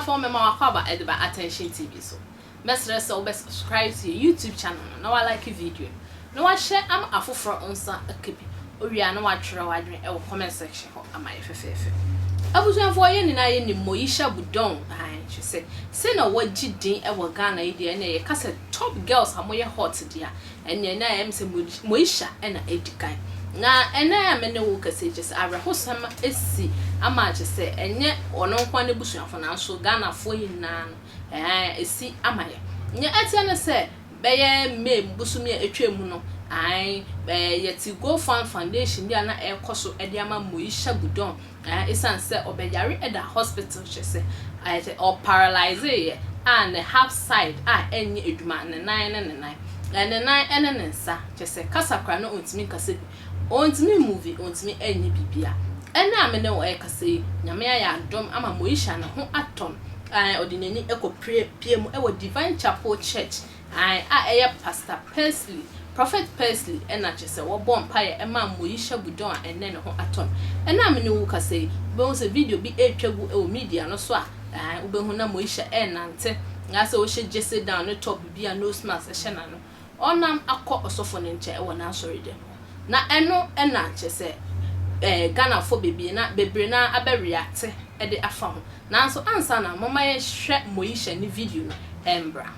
for me ma kwaba edeba attention TV so mesre se obe subscribe to your YouTube channel na wa like video na wa share am afoforo onsa akabi owia na wa twere wa dwen e wo comment section ho amaye fefefe abusuafo ye ni na ye ni Moesha Buduong she say na waji din e wo Ghana yi de na ye kase top girls amoye hot dia ene na am se Moesha na edikan na ena me ne wo kase just arehosama esi ama je se enye ono nkwa ne busuafo na so Ghana fo yi na esi amaye nye atia ne se beye me busumi etwemu no yeti go foundation dia na ekoso ede ama Moesha Buduong isan se obeyare at the hospital she say or paralyze and half side enye eduma ne nine and nsa she say kasakra no ontimi kase ontimi movie ontimi enye bibia ena amene wo ekase nyame ya adom ama Moesha na ho atom odinani ekopie mu ewo Divine Chapel Church Pastor Percy Prophet Percy ena chese wo bom paye ema Moesha Buduong ene ne ho atom ena amene wo kase be se video bi etwagu e media no so ubehu na Moesha nante ngase wo hye jesse down no top bia nose mask hye na no onam akọ osofo ne nche e wo na sorry dem na eno ena chese Ghana fo bebre na abereact e de afa ho nanso ansa na mama ye hwe Moesha ni video no embra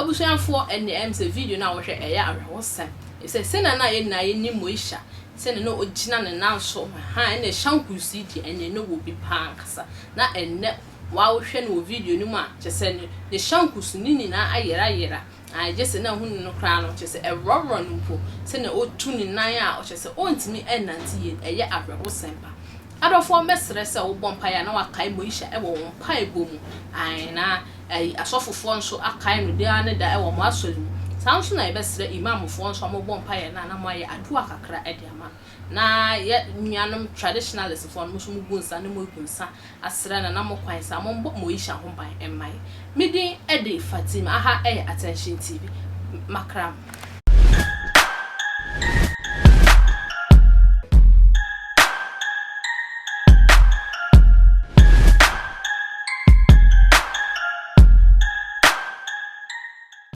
abusuafo ene se video na wo hwe eya arehosam e se na ye ni Moesha se ne no ogina ne nanso ene shankusi di ene no wo bi pankasa na ene wa wo hwe no video ni mu a chese ne shankusi ni na ayera jese na hunu no kra no chese eroro no mpo se ne otu ni nan a chese ontimi enanti ye eya arehosam ba adofo mesre se wo bompa ya na wakai Moesha e wo mpa ebomu na asofofo nso akai no dia ne da e wo mo asori sanso na ebesre imamfo nso mo bompa ya na mo aye adu akakra e dia ma na ye nuanom traditionalist fo no so mo gunsa ne mo gunsa asre na mo kwan sa mo mbo Moesha ho ban emai midin e de Fatima aha e attention TV makram